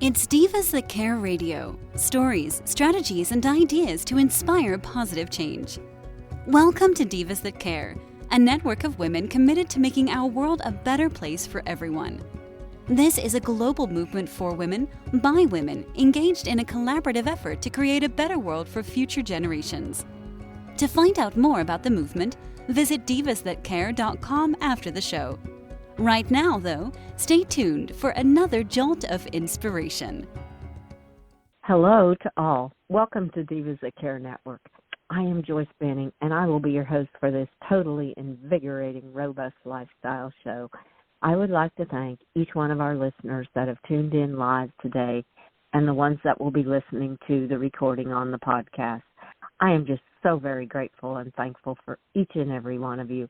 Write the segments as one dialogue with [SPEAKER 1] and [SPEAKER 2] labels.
[SPEAKER 1] It's Divas That Care Radio. Stories, strategies, and ideas to inspire positive change. Welcome to Divas That Care, a network of women committed to making our world a better place for everyone. This is a global movement for women, by women, engaged in a collaborative effort to create a better world for future generations. To find out more about the movement, visit divasthatcare.com after the show. Right now, though, stay tuned for another jolt of inspiration.
[SPEAKER 2] Hello to all. Welcome to Divas That Care Network. I am Joyce Benning, and I will be your host for this totally invigorating, robust lifestyle show. I would like to thank each one of our listeners that have tuned in live today and the ones that will be listening to the recording on the podcast. I am just so very grateful and thankful for each and every one of you.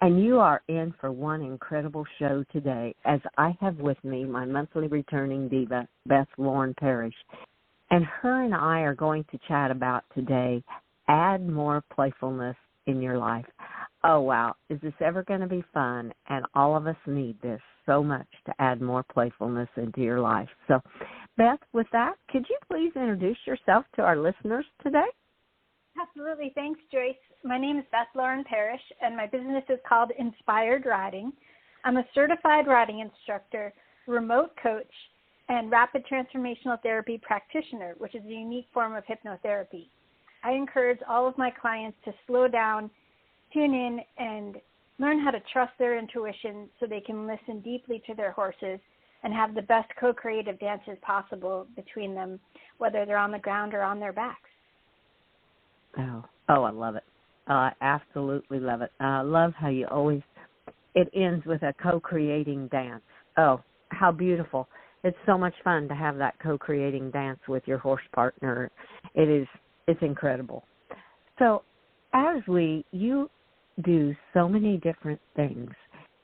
[SPEAKER 2] And you are in for one incredible show today, as I have with me my monthly returning diva, Beth Lauren Parrish. And her and I are going to chat about today, add more playfulness in your life. Oh, wow. Is this ever going to be fun? And all of us need this so much to add more playfulness into your life. So, Beth, with that, could you please introduce yourself to our listeners today?
[SPEAKER 3] Absolutely. Thanks, Joyce. My name is Beth Lauren Parrish, and my business is called Inspired Riding. I'm a certified riding instructor, remote coach, and rapid transformational therapy practitioner, which is a unique form of hypnotherapy. I encourage all of my clients to slow down, tune in, and learn how to trust their intuition so they can listen deeply to their horses and have the best co-creative dances possible between them, whether they're on the ground or on their backs.
[SPEAKER 2] Oh, I love it. I absolutely love it. I love how you always, it ends with a co-creating dance. Oh, how beautiful. It's so much fun to have that co-creating dance with your horse partner. It's incredible. So as you do so many different things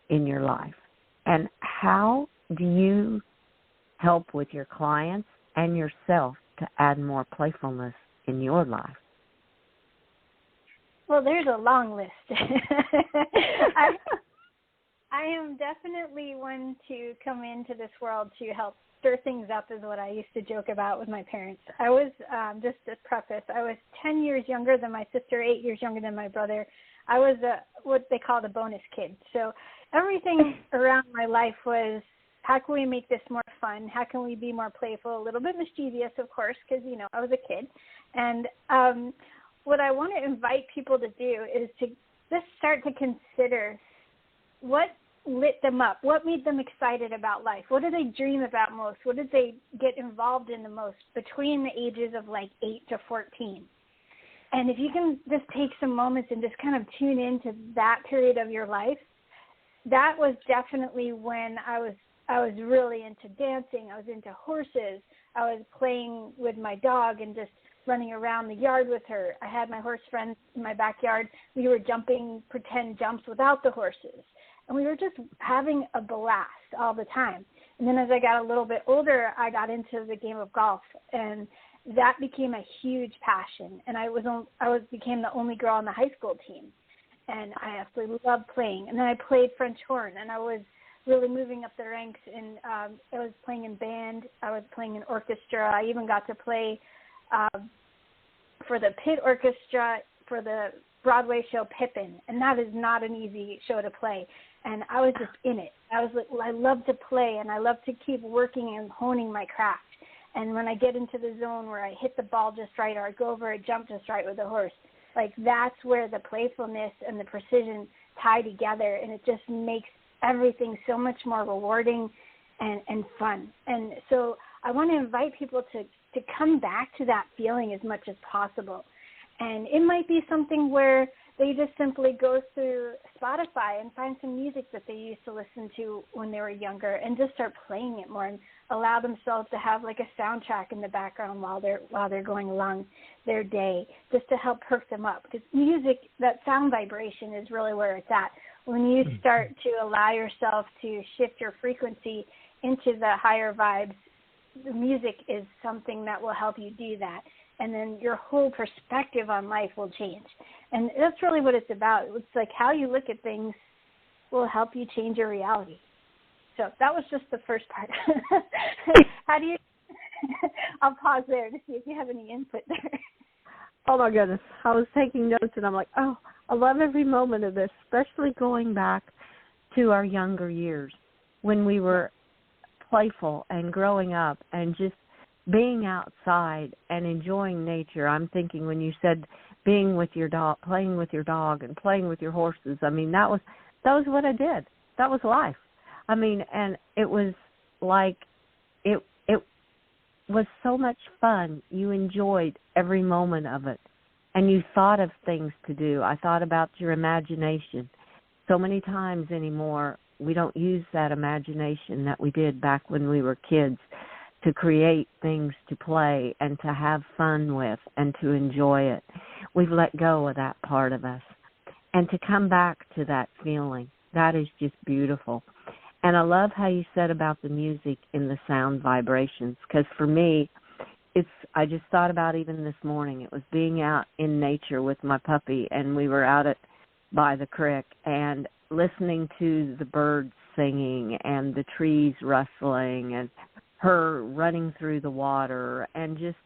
[SPEAKER 2] in your life, and how do you help with your clients and yourself to add more playfulness in your life?
[SPEAKER 3] Well, there's a long list. I am definitely one to come into this world to help stir things up, is what I used to joke about with my parents. I was, just to preface, I was 10 years younger than my sister, 8 years younger than my brother. I was what they call the bonus kid. So everything around my life was, how can we make this more fun? How can we be more playful? A little bit mischievous, of course, because, I was a kid. And what I want to invite people to do is to just start to consider what lit them up, what made them excited about life, what do they dream about most, what did they get involved in the most between the ages of like 8 to 14. And if you can just take some moments and just kind of tune into that period of your life, that was definitely when I was really into dancing. I was into horses. I was playing with my dog and just running around the yard with her. I had my horse friends in my backyard. We were jumping pretend jumps without the horses. And we were just having a blast all the time. And then as I got a little bit older, I got into the game of golf. And that became a huge passion. And I became the only girl on the high school team. And I absolutely loved playing. And then I played French horn. And I was really moving up the ranks. And I was playing in band. I was playing in orchestra. I even got to play for the pit orchestra for the Broadway show Pippin, and that is not an easy show to play. And I was just in it. I love to play, and I love to keep working and honing my craft. And when I get into the zone where I hit the ball just right, or I go over a jump just right with the horse, like that's where the playfulness and the precision tie together, and it just makes everything so much more rewarding and fun. And so I want to invite people to come back to that feeling as much as possible. And it might be something where they just simply go through Spotify and find some music that they used to listen to when they were younger and just start playing it more and allow themselves to have like a soundtrack in the background while they're going along their day, just to help perk them up. Because music, that sound vibration is really where it's at. When you start to allow yourself to shift your frequency into the higher vibes, the music is something that will help you do that. And then your whole perspective on life will change. And that's really what it's about. It's like how you look at things will help you change your reality. So that was just the first part. How do you I'll pause there to see if you have any input there.
[SPEAKER 2] Oh, my goodness. I was taking notes, and I'm like, oh, I love every moment of this, especially going back to our younger years when we were playful and growing up and just being outside and enjoying nature. I'm thinking when you said being with your dog, playing with your dog and playing with your horses, I mean, that was what I did. That was life. I mean, and it was like it was so much fun. You enjoyed every moment of it, and you thought of things to do. I thought about your imagination. So many times anymore, we don't use that imagination that we did back when we were kids to create things to play and to have fun with and to enjoy it. We've let go of that part of us. And to come back to that feeling, that is just beautiful. And I love how you said about the music and the sound vibrations, because for me, I just thought about even this morning, it was being out in nature with my puppy, and we were out by the creek and listening to the birds singing and the trees rustling and her running through the water and just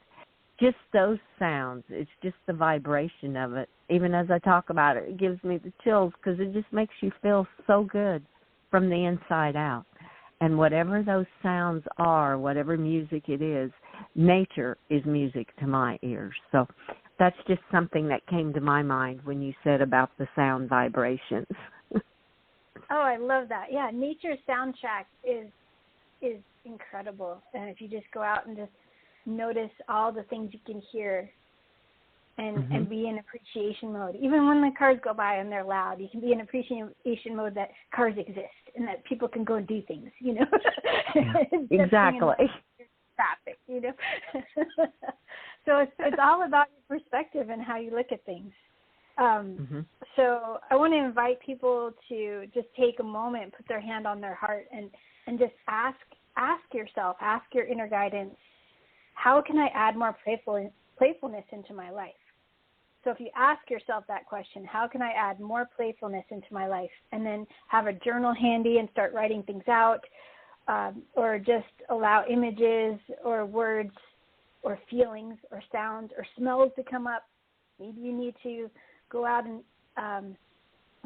[SPEAKER 2] those sounds. It's just the vibration of it. Even as I talk about it, it gives me the chills because it just makes you feel so good from the inside out. And whatever those sounds are, whatever music it is, nature is music to my ears. So that's just something that came to my mind when you said about the sound vibrations.
[SPEAKER 3] Oh, I love that. Yeah, nature's soundtrack is incredible. And if you just go out and just notice all the things you can hear and be in appreciation mode. Even when the cars go by and they're loud, you can be in appreciation mode that cars exist and that people can go and do things, you know.
[SPEAKER 2] Yeah, exactly.
[SPEAKER 3] Traffic, you know. So it's all about your perspective and how you look at things. So I want to invite people to just take a moment, put their hand on their heart, and just ask yourself, ask your inner guidance, how can I add more playfulness into my life? So if you ask yourself that question, how can I add more playfulness into my life? And then have a journal handy and start writing things out, or just allow images or words or feelings or sounds or smells to come up. Maybe you need to go out and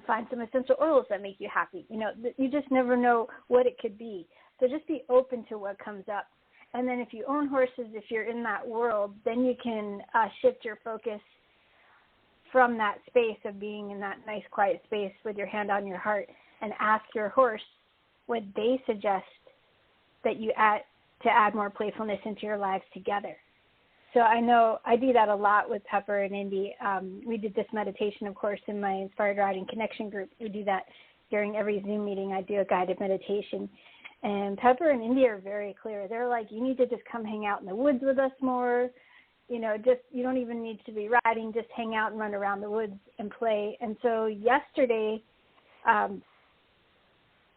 [SPEAKER 3] find some essential oils that make you happy. You know, you just never know what it could be. So just be open to what comes up. And then if you own horses, if you're in that world, then you can shift your focus from that space of being in that nice, quiet space with your hand on your heart and ask your horse what they suggest that you add to add more playfulness into your lives together. So I know I do that a lot with Pepper and Indy. We did this meditation, of course, in my Inspired Riding Connection group. We do that during every Zoom meeting. I do a guided meditation. And Pepper and Indy are very clear. They're like, you need to just come hang out in the woods with us more. You know, just you don't even need to be riding. Just hang out and run around the woods and play. And so yesterday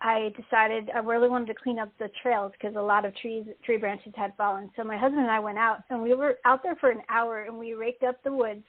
[SPEAKER 3] I decided I really wanted to clean up the trails because a lot of tree branches had fallen. So my husband and I went out, and we were out there for an hour, and we raked up the woods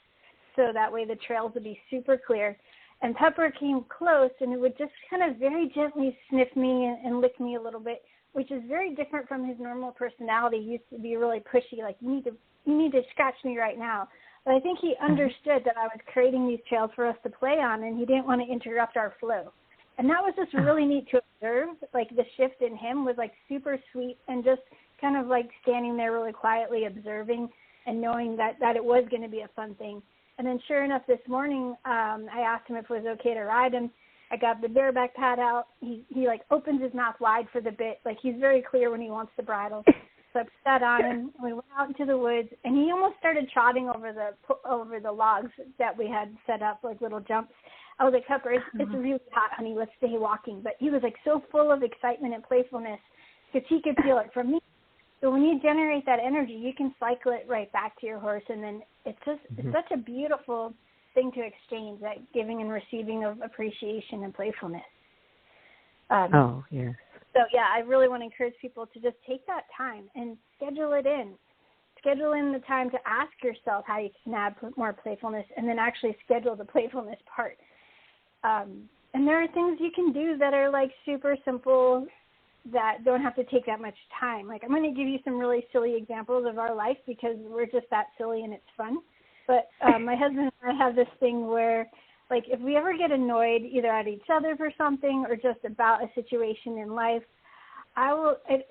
[SPEAKER 3] so that way the trails would be super clear. And Pepper came close, and it would just kind of very gently sniff me and lick me a little bit, which is very different from his normal personality. He used to be really pushy, like, you need to scratch me right now. But I think he understood that I was creating these trails for us to play on, and he didn't want to interrupt our flow. And that was just really neat to observe. Like, the shift in him was, like, super sweet and just kind of, like, standing there really quietly observing and knowing that it was going to be a fun thing. And then sure enough, this morning, I asked him if it was okay to ride him. I got the bareback pad out. He like, opens his mouth wide for the bit. Like, he's very clear when he wants to bridle. So I put that on him, and we went out into the woods, and he almost started trotting over the logs that we had set up, like little jumps. I was like, Pepper, it's really hot, honey. Let's stay walking. But he was, like, so full of excitement and playfulness because he could feel it from me. So when you generate that energy, you can cycle it right back to your horse, and then it's such a beautiful thing to exchange, that giving and receiving of appreciation and playfulness.
[SPEAKER 2] Oh, yes.
[SPEAKER 3] So, yeah, I really want to encourage people to just take that time and schedule it in. Schedule in the time to ask yourself how you can add more playfulness, and then actually schedule the playfulness part. And there are things you can do that are, like, super simple that don't have to take that much time. Like, I'm going to give you some really silly examples of our life because we're just that silly and it's fun. But my husband and I have this thing where, like, if we ever get annoyed either at each other for something or just about a situation in life,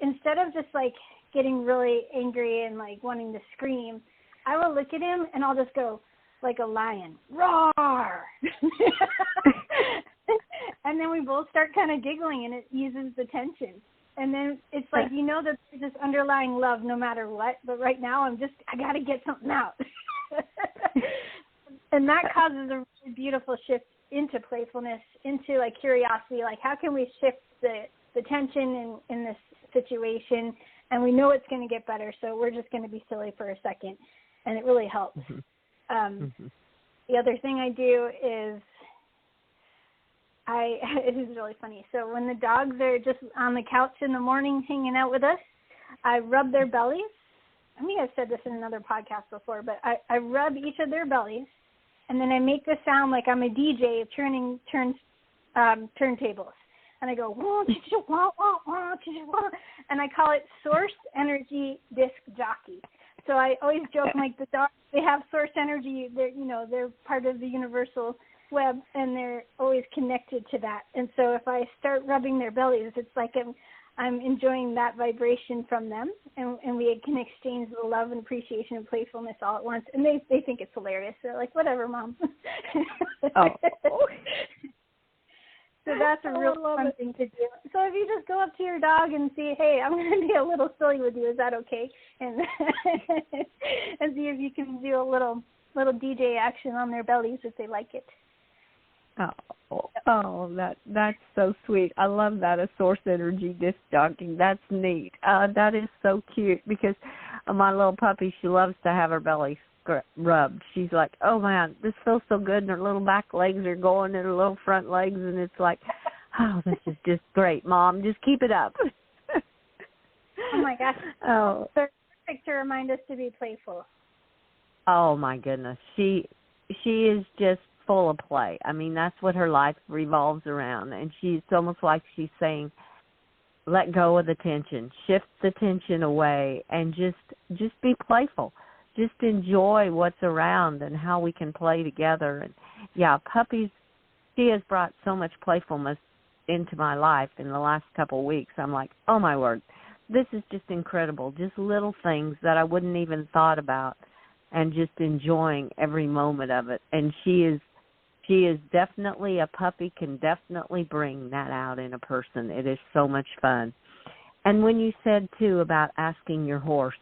[SPEAKER 3] instead of just, like, getting really angry and, like, wanting to scream, I will look at him and I'll just go, like a lion, roar! And then we both start kind of giggling and it eases the tension. And then it's like, you know that there's this underlying love no matter what, but right now I got to get something out. And that causes a really beautiful shift into playfulness, into, like, curiosity, like, how can we shift the tension in this situation? And we know it's going to get better, so we're just going to be silly for a second, and it really helps. The other thing I do is it is really funny. So when the dogs are just on the couch in the morning hanging out with us, I rub their bellies. I think I've said this in another podcast before, but I rub each of their bellies, and then I make the sound like I'm a DJ turning turntables. And I go, wah, wah, wah, wah, wah, and I call it source energy disc jockey. So I always joke, like, the dogs, they have source energy. They're part of the universal web, and they're always connected to that. And so if I start rubbing their bellies, it's like I'm enjoying that vibration from them, and we can exchange the love and appreciation and playfulness all at once. And they think it's hilarious. They're like, whatever, Mom.
[SPEAKER 2] Oh.
[SPEAKER 3] So that's a real fun thing to do. So if you just go up to your dog and see, hey, I'm going to be a little silly with you, is that okay? And and see if you can do a little DJ action on their bellies if they like it.
[SPEAKER 2] That's so sweet. I love that, a source energy disc jockey. That's neat. That is so cute because my little puppy, she loves to have her belly rubbed. She's like, oh man, this feels so good, and her little back legs are going and her little front legs, and it's like, oh, this is just great, Mom. Just keep it up.
[SPEAKER 3] Oh my gosh. Oh, they're perfect to remind us to be playful.
[SPEAKER 2] Oh my goodness, she is just full of play. I mean, that's what her life revolves around, and it's almost like she's saying, let go of the tension, shift the tension away, and just be playful. Just enjoy what's around and how we can play together. And yeah, puppies, she has brought so much playfulness into my life in the last couple of weeks. I'm like, oh my word, this is just incredible. Just little things that I wouldn't even thought about, and just enjoying every moment of it. And she is definitely, a puppy can definitely bring that out in a person. It is so much fun. And when you said too about asking your horse,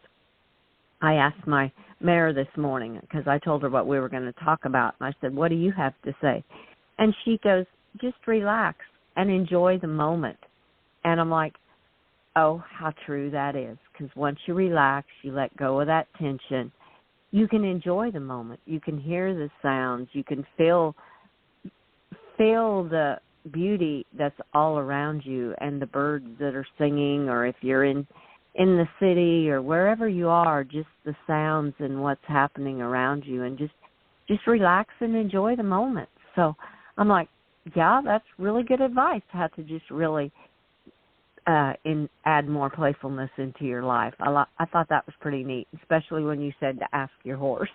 [SPEAKER 2] I asked my mare this morning because I told her what we were going to talk about. And I said, what do you have to say? And she goes, just relax and enjoy the moment. And I'm like, oh, how true that is. Because once you relax, you let go of that tension, you can enjoy the moment. You can hear the sounds. You can feel the beauty that's all around you and the birds that are singing, or if you're in the city or wherever you are, just the sounds and what's happening around you, and just relax and enjoy the moment. So I'm like, yeah, that's really good advice, how to just really add more playfulness into your life. I thought that was pretty neat, especially when you said to ask your horse.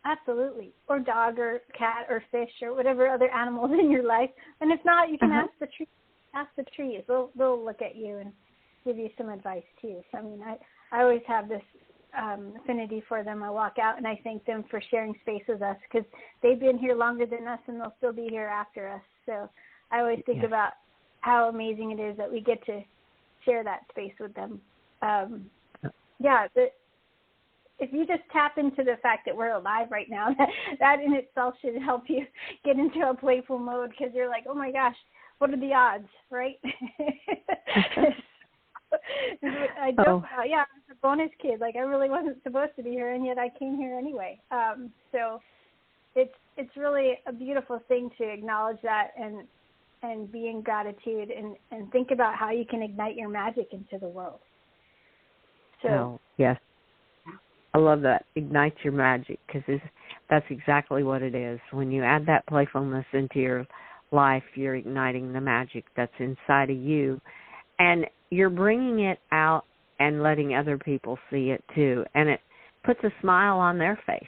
[SPEAKER 3] Absolutely. Or dog or cat or fish or whatever other animals in your life. And if not, you can ask the trees. Ask the trees. They'll look at you and give you some advice too. So I mean, I always have this affinity for them. I walk out and I thank them for sharing space with us because they've been here longer than us and they'll still be here after us. So I always think about how amazing it is that we get to share that space with them. If you just tap into the fact that we're alive right now, that in itself should help you get into a playful mode because you're like, oh my gosh, what are the odds, right? I joke about, I was a bonus kid. Like, I really wasn't supposed to be here, and yet I came here anyway. So it's really a beautiful thing to acknowledge that and be in gratitude and think about how you can ignite your magic into the world. So
[SPEAKER 2] yes. I love that. Ignite your magic, because that's exactly what it is. When you add that playfulness into your life, you're igniting the magic that's inside of you, and you're bringing it out and letting other people see it too, and it puts a smile on their face.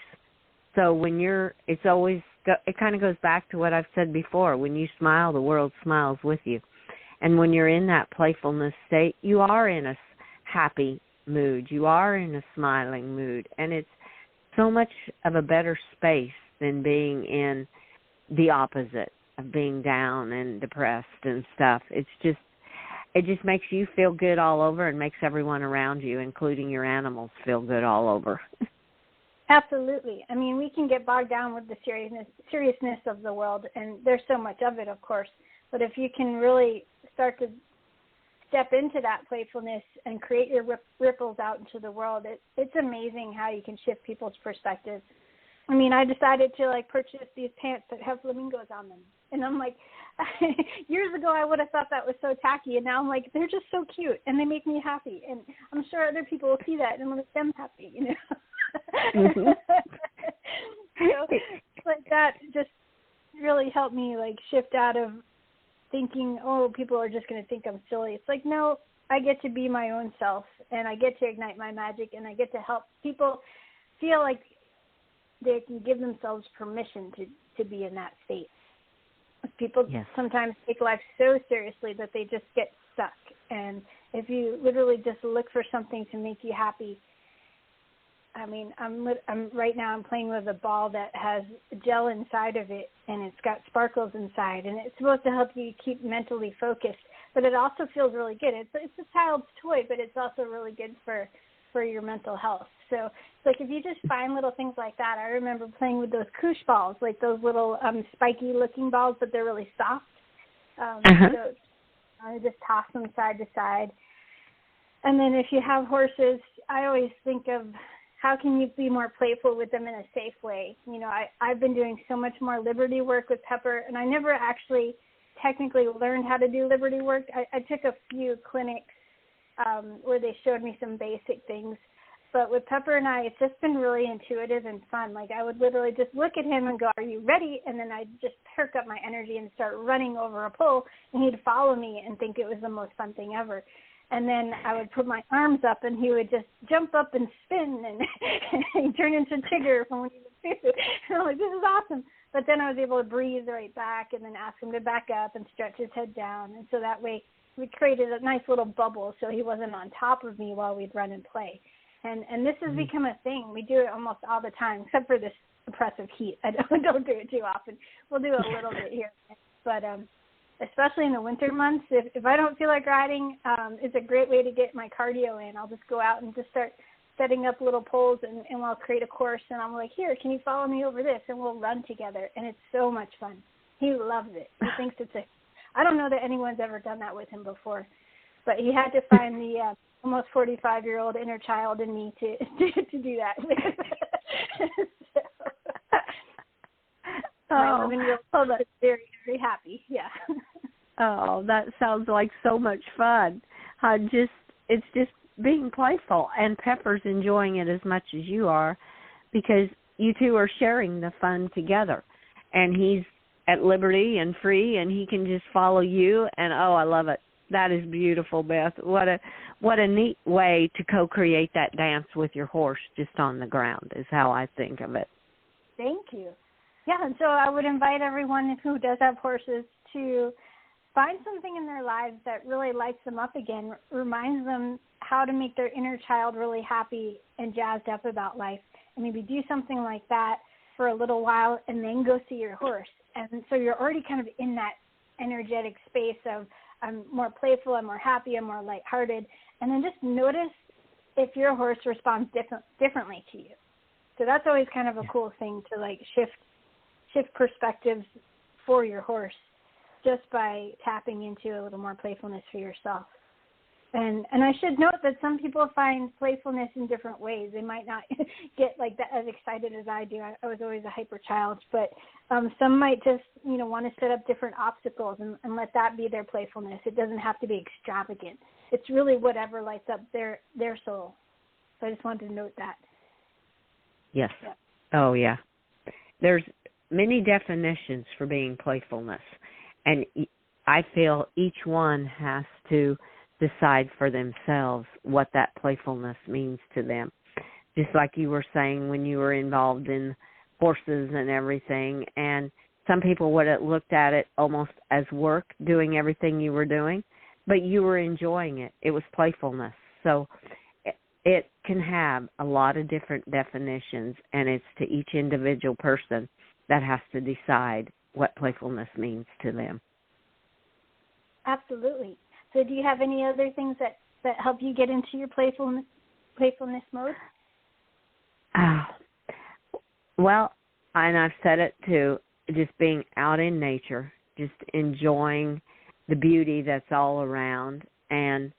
[SPEAKER 2] So when it kind of goes back to what I've said before. When you smile, the world smiles with you. And when you're in that playfulness state, you are in a happy mood. You are in a smiling mood. And it's so much of a better space than being in the opposite of being down and depressed and stuff. It just makes you feel good all over and makes everyone around you, including your animals, feel good all over.
[SPEAKER 3] Absolutely. I mean, we can get bogged down with the seriousness of the world, and there's so much of it, of course. But if you can really start to step into that playfulness and create your ripples out into the world, it's amazing how you can shift people's perspectives. I mean, I decided to purchase these pants that have flamingos on them, and I'm like, years ago I would have thought that was so tacky, and now I'm like, they're just so cute and they make me happy, and I'm sure other people will see that and make them happy, you know.
[SPEAKER 2] Mm-hmm.
[SPEAKER 3] So, that just really helped me shift out of thinking, oh, people are just going to think I'm silly. It's like, no, I get to be my own self, and I get to ignite my magic, and I get to help people feel like they can give themselves permission to be in that state. People sometimes take life so seriously that they just get stuck. And if you literally just look for something to make you happy, I mean, I'm right now I'm playing with a ball that has gel inside of it, and it's got sparkles inside, and it's supposed to help you keep mentally focused. But it also feels really good. It's a child's toy, but it's also really good for your mental health. So it's like if you just find little things like that. I remember playing with those koosh balls, like those little spiky looking balls, but they're really soft. So I just toss them side to side. And then if you have horses, I always think of how can you be more playful with them in a safe way. You know, I've been doing so much more liberty work with Pepper, and I never actually technically learned how to do liberty work. I took a few clinics where they showed me some basic things. But with Pepper and I, it's just been really intuitive and fun. Like I would literally just look at him and go, "Are you ready?" And then I'd just perk up my energy and start running over a pole, and he'd follow me and think it was the most fun thing ever. And then I would put my arms up, and he would just jump up and spin, and he'd turn into Tigger from when he was 2. And I'm like, this is awesome. But then I was able to breathe right back and then ask him to back up and stretch his head down. And so that way we created a nice little bubble so he wasn't on top of me while we'd run and play. And this has become a thing. We do it almost all the time, except for this oppressive heat. I don't do it too often. We'll do a little bit here. But especially in the winter months, if I don't feel like riding, it's a great way to get my cardio in. I'll just go out and just start setting up little poles, and I'll create a course. And I'm like, here, can you follow me over this? And we'll run together. And it's so much fun. He loves it. He thinks I don't know that anyone's ever done that with him before. But he had to find the almost 45-year-old inner child in me to do that.
[SPEAKER 2] Oh,
[SPEAKER 3] that's very, very happy. Yeah.
[SPEAKER 2] Oh, that sounds like so much fun. It's just being playful, and Pepper's enjoying it as much as you are, because you two are sharing the fun together, and he's at liberty and free, and he can just follow you. And I love it. That is beautiful, Beth. What a neat way to co-create that dance with your horse just on the ground is how I think of it.
[SPEAKER 3] Thank you. Yeah, and so I would invite everyone who does have horses to find something in their lives that really lights them up again, reminds them how to make their inner child really happy and jazzed up about life, and maybe do something like that for a little while and then go see your horse. And so you're already kind of in that energetic space of I'm more playful, I'm more happy, I'm more lighthearted, and then just notice if your horse responds differently to you. So that's always kind of a cool thing to shift perspectives for your horse just by tapping into a little more playfulness for yourself. And I should note that some people find playfulness in different ways. They might not get like that as excited as I do. I was always a hyper child, but some might just, want to set up different obstacles and let that be their playfulness. It doesn't have to be extravagant. It's really whatever lights up their soul. So I just wanted to note that.
[SPEAKER 2] Yes.
[SPEAKER 3] Yeah.
[SPEAKER 2] Oh, yeah. There's many definitions for being playfulness. And I feel each one has to decide for themselves what that playfulness means to them. Just like you were saying when you were involved in horses and everything, and some people would have looked at it almost as work, doing everything you were doing, but you were enjoying it. It was playfulness. So it can have a lot of different definitions, and it's to each individual person that has to decide what playfulness means to them.
[SPEAKER 3] Absolutely. So do you have any other things that help you get into your playfulness mode?
[SPEAKER 2] Well, and I've said it too, just being out in nature, just enjoying the beauty that's all around, and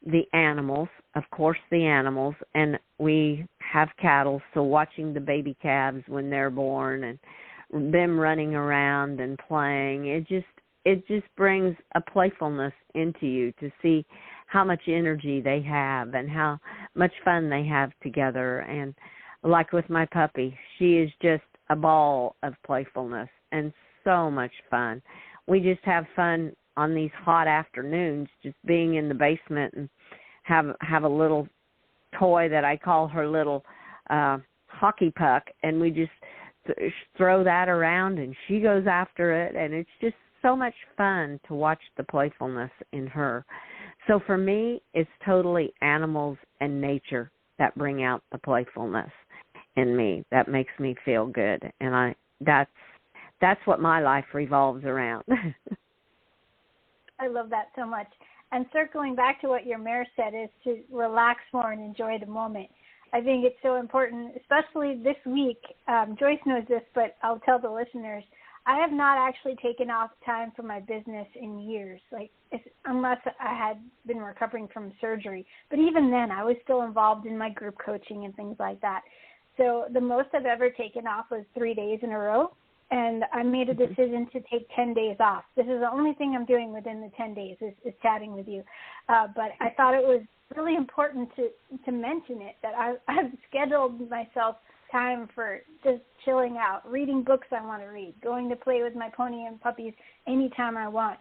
[SPEAKER 2] the animals, of course the animals, and we have cattle, so watching the baby calves when they're born and them running around and playing, it just brings a playfulness into you to see how much energy they have and how much fun they have together. And like with my puppy, she is just a ball of playfulness and so much fun. We just have fun on these hot afternoons, just being in the basement and have a little toy that I call her little hockey puck, and we just throw that around and she goes after it, and it's just so much fun to watch the playfulness in her. So for me, it's totally animals and nature that bring out the playfulness in me. That makes me feel good, and that's what my life revolves around.
[SPEAKER 3] I love that so much. And circling back to what your mayor said is to relax more and enjoy the moment. I think it's so important, especially this week. Joyce knows this, but I'll tell the listeners, I have not actually taken off time for my business in years, unless I had been recovering from surgery. But even then, I was still involved in my group coaching and things like that. So the most I've ever taken off was 3 days in a row, and I made a decision to take 10 days off. This is the only thing I'm doing within the 10 days is chatting with you. But I thought it was really important to mention it, that I've scheduled myself time for just chilling out, reading books I want to read, going to play with my pony and puppies anytime I want.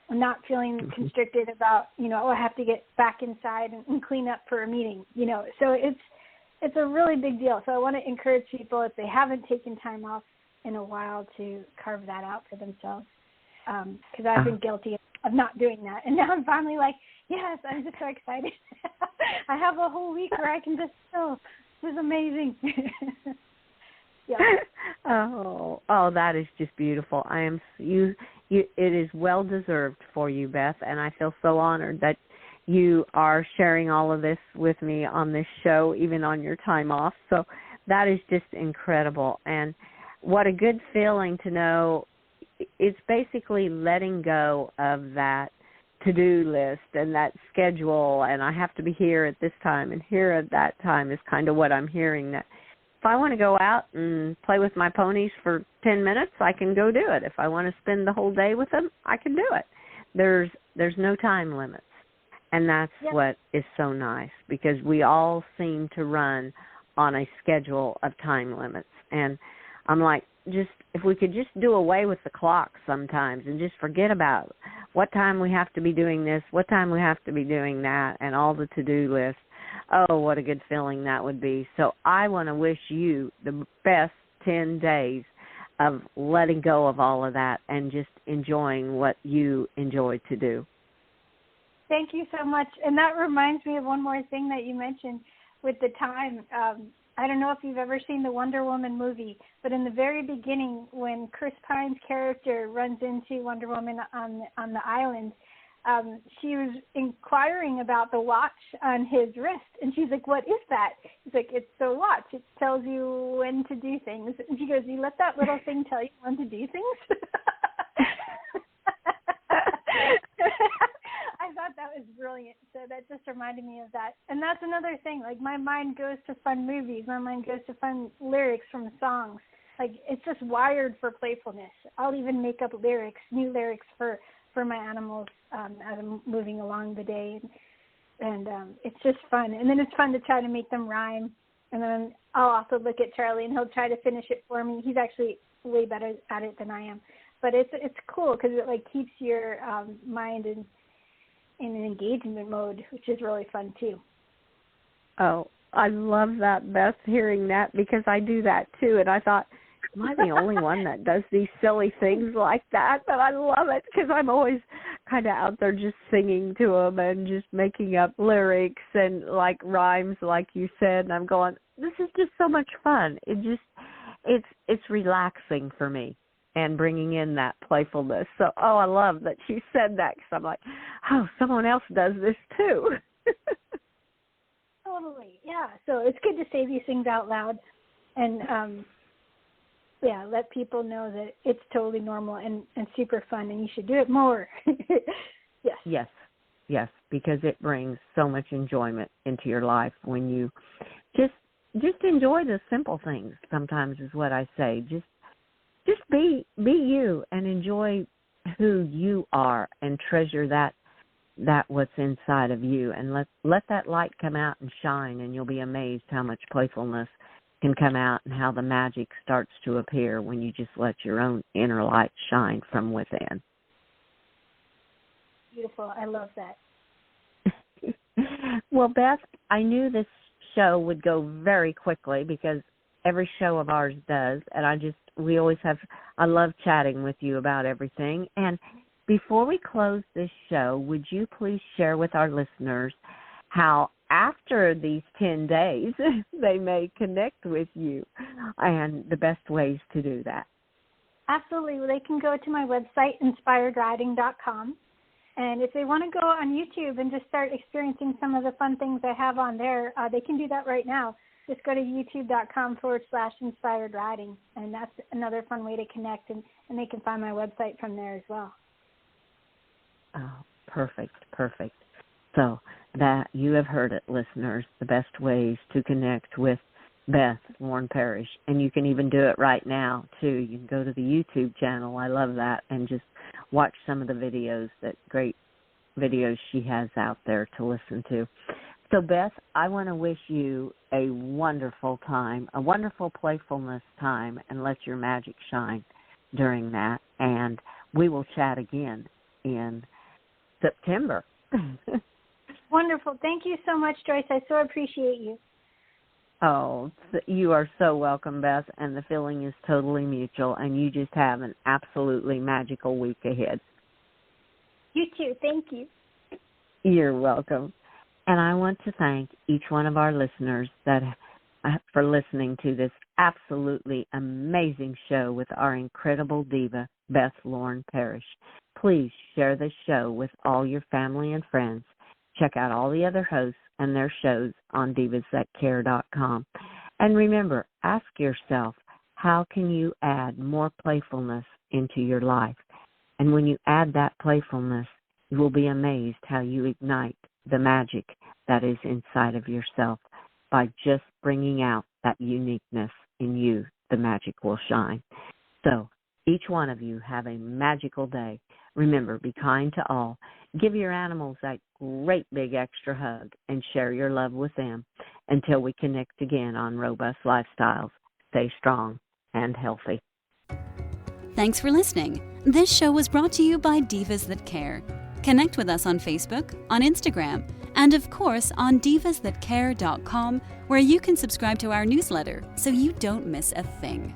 [SPEAKER 3] I'm not feeling constricted about, I have to get back inside and clean up for a meeting, So it's a really big deal. So I want to encourage people, if they haven't taken time off in a while, to carve that out for themselves, because I've been guilty of not doing that. And now I'm finally like, yes, I'm just so excited. I have a whole week where I can just chill. This is amazing. Yeah.
[SPEAKER 2] Oh, that is just beautiful. It is well deserved for you, Beth, and I feel so honored that you are sharing all of this with me on this show, even on your time off. So that is just incredible. And what a good feeling to know. It's basically letting go of that to-do list and that schedule, and I have to be here at this time and here at that time is kind of what I'm hearing. That if I want to go out and play with my ponies for 10 minutes, I can go do it. If I want to spend the whole day with them, I can do it. There's no time limits, and that's what is so nice, because we all seem to run on a schedule of time limits. And I'm like, if we could just do away with the clock sometimes and just forget about what time we have to be doing this, what time we have to be doing that, and all the to-do lists. Oh, what a good feeling that would be. So I want to wish you the best 10 days of letting go of all of that and just enjoying what you enjoy to do.
[SPEAKER 3] Thank you so much. And that reminds me of one more thing that you mentioned with the time. I don't know if you've ever seen the Wonder Woman movie, but in the very beginning, when Chris Pine's character runs into Wonder Woman on the island, she was inquiring about the watch on his wrist, and she's like, "What is that?" He's like, "It's the watch. It tells you when to do things." And she goes, "You let that little thing tell you when to do things?" I thought that was brilliant. So that just reminded me of that. And that's another thing. Like, my mind goes to fun movies. My mind goes to fun lyrics from songs. Like, it's just wired for playfulness. I'll even make up new lyrics for my animals as I'm moving along the day. And it's just fun. And then it's fun to try to make them rhyme. And then I'll also look at Charlie, and he'll try to finish it for me. He's actually way better at it than I am. but it's cool because it like keeps your mind in an engagement mode, which is really fun too.
[SPEAKER 2] Oh, I love that, Beth, hearing that, because I do that too. And I thought, am I the only one that does these silly things like that? But I love it because I'm always kind of out there just singing to them and just making up lyrics and like rhymes, like you said. And I'm going, this is just so much fun. It's relaxing for me and bringing in that playfulness. So, I love that she said that, because I'm like, oh, someone else does this too.
[SPEAKER 3] Totally, yeah. So it's good to say these things out loud and, let people know that it's totally normal and super fun, and you should do it more. Yes.
[SPEAKER 2] Yes, because it brings so much enjoyment into your life when you just enjoy the simple things. Sometimes is what I say. Just be you and enjoy who you are and treasure that what's inside of you, and let that light come out and shine, and you'll be amazed how much playfulness can come out and how the magic starts to appear when you just let your own inner light shine from within.
[SPEAKER 3] Beautiful. I love that.
[SPEAKER 2] Well, Beth, I knew this show would go very quickly because every show of ours does, and I love chatting with you about everything. And before we close this show, would you please share with our listeners how after these 10 days they may connect with you and the best ways to do that?
[SPEAKER 3] Absolutely. Well, they can go to my website, inspiredriding.com. And if they want to go on YouTube and just start experiencing some of the fun things I have on there, they can do that right now. Just go to youtube.com/inspired riding, and that's another fun way to connect, and they can find my website from there as well.
[SPEAKER 2] Oh, perfect. So that you have heard it, listeners, the best ways to connect with Beth Lauren Parrish. And you can even do it right now, too. You can go to the YouTube channel. I love that. And just watch some of the videos, that great videos she has out there to listen to. So, Beth, I want to wish you a wonderful time, a wonderful playfulness time, and let your magic shine during that. And we will chat again in September.
[SPEAKER 3] Wonderful. Thank you so much, Joyce. I so appreciate you.
[SPEAKER 2] Oh, you are so welcome, Beth, and the feeling is totally mutual, and you just have an absolutely magical week ahead.
[SPEAKER 3] You too. Thank you.
[SPEAKER 2] You're welcome. And I want to thank each one of our listeners for listening to this absolutely amazing show with our incredible diva, Beth Lauren Parrish. Please share this show with all your family and friends. Check out all the other hosts and their shows on divasthatcare.com. And remember, ask yourself, how can you add more playfulness into your life? And when you add that playfulness, you will be amazed how you ignite the magic that is inside of yourself. By just bringing out that uniqueness in you, the magic will shine. So each one of you have a magical day. Remember, be kind to all. Give your animals that great big extra hug and share your love with them. Until we connect again on Robust Lifestyles, stay strong and healthy.
[SPEAKER 1] Thanks for listening. This show was brought to you by Divas That Care. Connect with us on Facebook, on Instagram, and of course on divasthatcare.com, where you can subscribe to our newsletter so you don't miss a thing.